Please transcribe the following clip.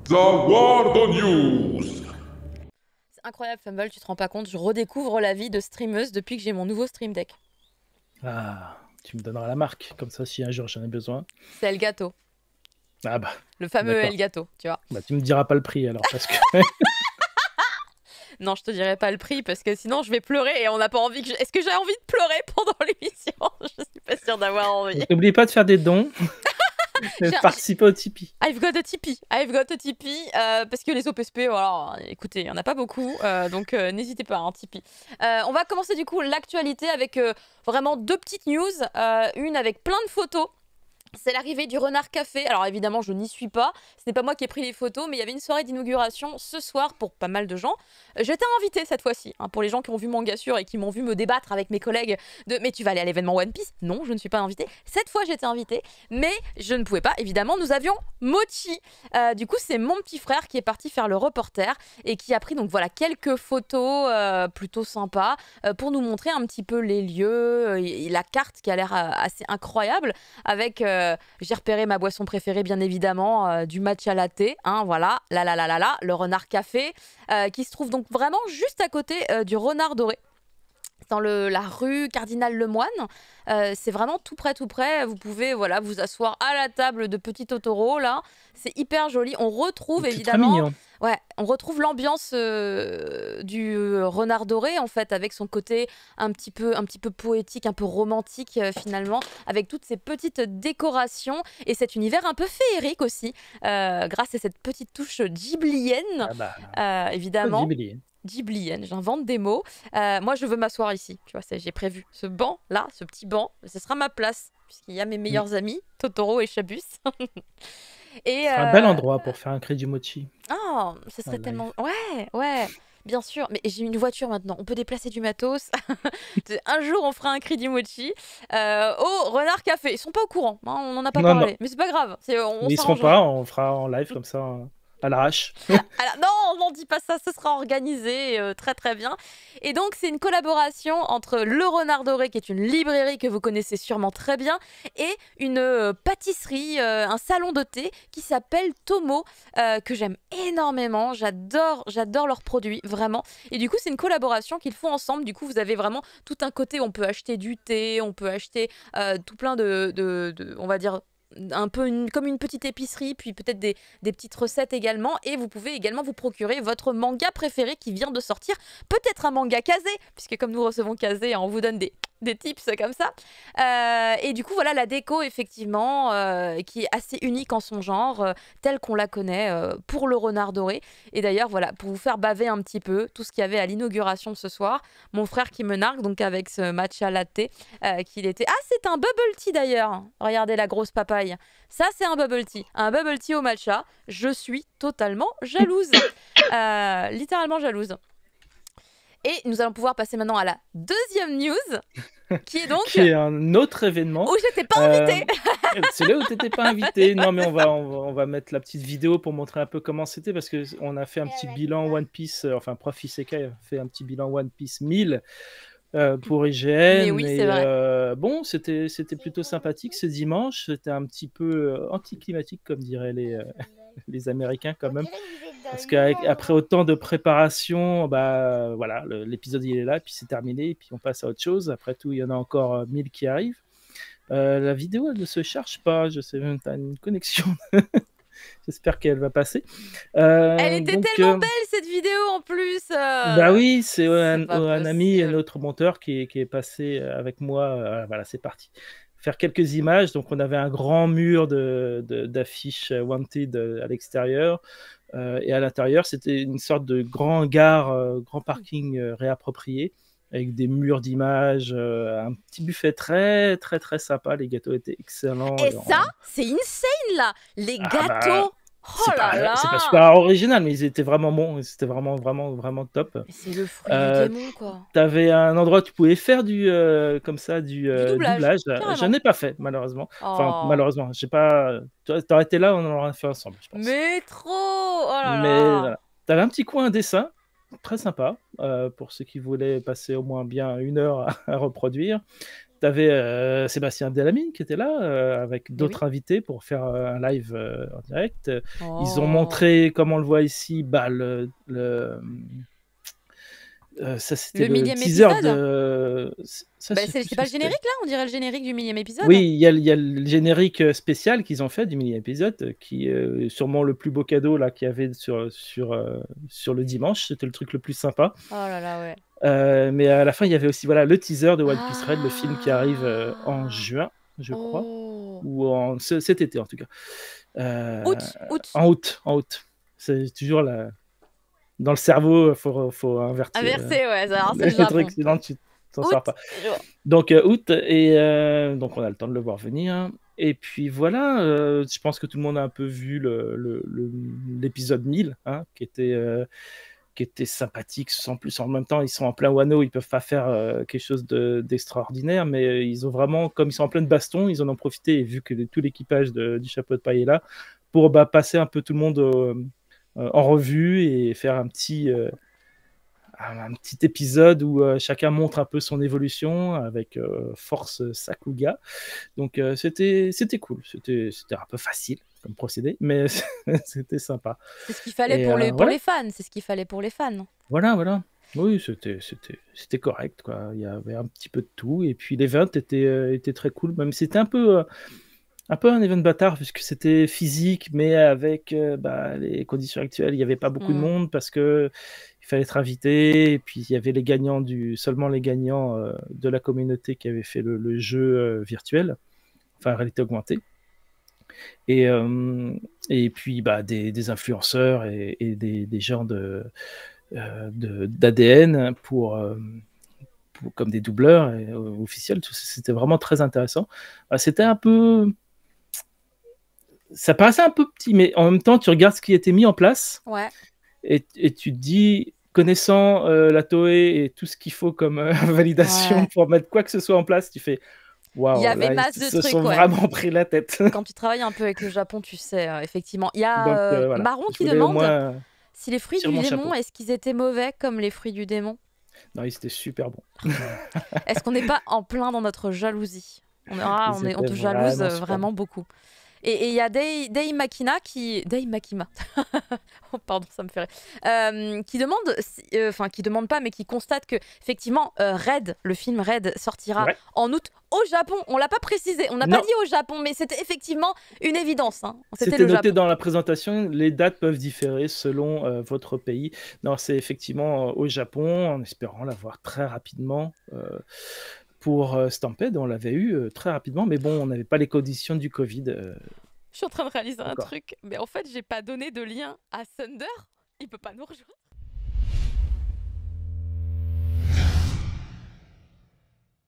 The World News. C'est incroyable, Fumble, tu te rends pas compte, je redécouvre la vie de streameuse depuis que j'ai mon nouveau Stream Deck. Ah, tu me donneras la marque, comme ça si un jour j'en ai besoin. C'est Elgato, Ah bah, le fameux d'accord. Elgato, tu vois. Bah, tu me diras pas le prix alors, parce que... Non, je te dirai pas le prix parce que sinon je vais pleurer et on n'a pas envie que Est-ce que j'ai envie de pleurer pendant l'émission? Je suis pas sûre d'avoir envie. N'oublie pas de faire des dons. Participer au Tipeee. I've got a Tipeee. Parce que les OPSP, voilà, écoutez, il n'y en a pas beaucoup, donc n'hésitez pas, hein, Tipeee. On va commencer du coup l'actualité avec vraiment deux petites news. Une avec plein de photos. C'est l'arrivée du Renard Café. Alors évidemment, je n'y suis pas. Ce n'est pas moi qui ai pris les photos, mais il y avait une soirée d'inauguration ce soir pour pas mal de gens. J'étais invitée cette fois-ci, hein, pour les gens qui ont vu Mangasure et qui m'ont vu me débattre avec mes collègues de « Mais tu vas aller à l'événement One Piece ?» Non, je ne suis pas invitée. Cette fois, j'étais invitée, mais je ne pouvais pas. Évidemment, nous avions Mochi. Du coup, c'est mon petit frère qui est parti faire le reporter et qui a pris donc voilà quelques photos plutôt sympas pour nous montrer un petit peu les lieux et la carte qui a l'air assez incroyable avec... j'ai repéré ma boisson préférée, bien évidemment, du matcha latte, hein, voilà, le Renard Café, qui se trouve donc vraiment juste à côté du Renard Doré, dans la rue Cardinal Lemoine. C'est vraiment tout près. Vous pouvez voilà, vous asseoir à la table de Petit Totoro, là. C'est hyper joli. On retrouve C'est très évidemment... mignon. Ouais, on retrouve l'ambiance du Renard Doré, en fait, avec son côté un petit peu poétique, un peu romantique, finalement, avec toutes ces petites décorations et cet univers un peu féerique aussi, grâce à cette petite touche ghiblienne, Ah bah, évidemment. Ghibli. Ghiblienne, j'invente des mots. Moi, je veux m'asseoir ici, tu vois, j'ai prévu. Ce banc, là, ce petit banc, ce sera ma place, puisqu'il y a mes meilleurs amis, Totoro et Chabus. Et C'est un bel endroit pour faire un cri mochi. oh, ce serait tellement... Ouais, bien sûr. Mais j'ai une voiture maintenant, on peut déplacer du matos. Un jour, on fera un cri d'Imochi au Renard Café. Ils sont pas au courant, hein, on n'en a pas parlé. Mais c'est pas grave, on ils seront s'arrangera. pas, on fera en live comme ça, à l'arrache. Alors, non, n'en dis pas ça, ce sera organisé très bien. Et donc, c'est une collaboration entre Le Renard Doré, qui est une librairie que vous connaissez sûrement très bien, et une pâtisserie, un salon de thé qui s'appelle Tomo, que j'aime énormément. J'adore leurs produits, vraiment. Et du coup, c'est une collaboration qu'ils font ensemble. Du coup, vous avez vraiment tout un côté où on peut acheter du thé, on peut acheter tout plein on va dire, un peu comme une petite épicerie, puis peut-être des petites recettes également, et vous pouvez également vous procurer votre manga préféré qui vient de sortir, peut-être un manga casé, puisque comme nous recevons casé, on vous donne des tips comme ça. Et du coup, voilà la déco, effectivement, qui est assez unique en son genre, telle qu'on la connaît pour le Renard Doré. Et d'ailleurs, voilà, pour vous faire baver un petit peu, tout ce qu'il y avait à l'inauguration ce soir, mon frère qui me nargue, donc avec ce matcha latte, qu'il était... Ah, c'est un bubble tea d'ailleurs. Regardez la grosse papaye. Ça, c'est un bubble tea. Un bubble tea au matcha. Je suis totalement jalouse. Littéralement jalouse. Et nous allons pouvoir passer maintenant à la deuxième news, qui est donc... qui est un autre événement. Où j'étais pas invitée. C'est là où t'étais pas invité. Non, mais on va mettre la petite vidéo pour montrer un peu comment c'était, parce qu'on a fait un petit bilan One Piece, enfin, Prof Isekai a fait un petit bilan One Piece 1000 pour IGN. Mais oui, c'est vrai. Bon, c'était plutôt sympathique ce dimanche. C'était un petit peu anticlimatique, comme diraient les Américains quand même. Parce qu'après autant de préparation, bah, voilà, l'épisode il est là, puis c'est terminé, et puis on passe à autre chose. Après tout, il y en a encore 1000 qui arrivent. La vidéo, elle ne se charge pas. Je sais même, tu as une connexion. J'espère qu'elle va passer. Elle était tellement belle, cette vidéo, en plus. Bah oui, c'est un ami, un autre monteur qui est passé avec moi. Voilà, c'est parti. Faire quelques images. Donc, on avait un grand mur d'affiches Wanted à l'extérieur. Et à l'intérieur, c'était une sorte de grand hangar, grand parking réapproprié, avec des murs d'images, un petit buffet très sympa. Les gâteaux étaient excellents. Et ça, c'est insane, là. Les gâteaux. Oh là là. C'est pas super original, mais ils étaient vraiment bons. C'était vraiment top. C'est le fruit du démon, quoi. T'avais un endroit où tu pouvais faire du doublage. Je n'ai pas fait, malheureusement. Oh. Enfin, malheureusement, j'ai pas. T'aurais été là, on en aurait fait ensemble, je pense. Mais trop. Oh là mais là. voilà. T'avais un petit coin dessin, très sympa, pour ceux qui voulaient passer au moins bien 1 heure à reproduire. T'avais Sébastien Delamine qui était là avec Mais d'autres oui. invités pour faire un live en direct. Ils ont Oh. montré, comme on le voit ici, ça c'était Le le millième teaser épisode? de. Ça, Bah, je sais plus c'est ce pas que le c'était. générique là? On dirait le générique du millième Oui, épisode. il y a le générique spécial qu'ils ont fait du mini-épisode, qui est sûrement le plus beau cadeau là qu'il y avait sur le dimanche. C'était le truc le plus sympa. Oh là là, ouais. Mais à la fin, il y avait aussi voilà, le teaser de One Piece Red, le film qui arrive en Ah! juin, je crois, Oh! ou cet été en tout cas. Août, août. En août, en août. C'est toujours dans le cerveau, faut invertir Inversé, ouais, alors c'est le les trucs, Japon. sinon tu t'en sors Août, pas. je vois. Donc août, et donc on a le temps de le voir venir. Et puis voilà, je pense que tout le monde a un peu vu l'épisode 1000, hein, qui était sympathique. En plus, en même temps, ils sont en plein Wano, ils peuvent pas faire quelque chose d'extraordinaire, mais ils ont vraiment, comme ils sont en pleine baston, ils en ont profité, et vu que tout l'équipage du chapeau de paille est là, pour passer un peu tout le monde en revue et faire un petit épisode où chacun montre un peu son évolution avec Force Sakuga. Donc c'était cool, c'était un peu facile comme procédé, mais c'était sympa. C'est ce qu'il fallait Et pour voilà. les fans, c'est ce qu'il fallait pour les fans. Voilà. Oui, c'était correct, quoi. Il y avait un petit peu de tout. Et puis l'event était très cool. Même si c'était un peu un event bâtard, puisque c'était physique, mais avec les conditions actuelles, il n'y avait pas beaucoup de Mmh. monde parce que il fallait être invité. Et puis il y avait seulement les gagnants de la communauté qui avaient fait le jeu virtuel, enfin réalité augmentée. Et puis des influenceurs et des gens d'ADN comme des doubleurs officiels. C'était vraiment très intéressant. C'était un peu. Ça paraissait un peu petit, mais en même temps, tu regardes ce qui a été mis en place Ouais. et tu te dis, connaissant la Toei et tout ce qu'il faut comme validation Ouais. pour mettre quoi que ce soit en place, tu fais Il y waouh, avait là, ils masse de se trucs, sont ouais. vraiment pris la tête. Quand tu travailles un peu avec le Japon, tu sais, effectivement. Il y Donc a voilà, Baron je qui voulais au demande moins si les fruits tirer du mon démon, chapeau. est-ce qu'ils étaient mauvais comme les fruits du démon? Non, ils étaient super bons. Est-ce qu'on n'est pas en plein dans notre jalousie? Ils On étaient te jalouse vraiment super bons. vraiment beaucoup. Et il y a Dei Makina qui... Dei Makima. Oh, pardon, ça me fait rire. Qui demande, enfin qui demande pas, mais qui constate que effectivement Red, le film Red sortira Ouais. en août au Japon. On l'a pas précisé, on n'a pas Non, dit au Japon, mais c'était effectivement une évidence. Hein. C'était c'était le noté Japon. dans la présentation. Les dates peuvent différer selon votre pays. Non, c'est effectivement au Japon, en espérant l'avoir très rapidement. Pour Stampede, on l'avait eu très rapidement, mais bon, on n'avait pas les conditions du Covid Je suis en train de réaliser un encore. truc, mais en fait j'ai pas donné de lien à Thunder. Il peut pas nous rejoindre.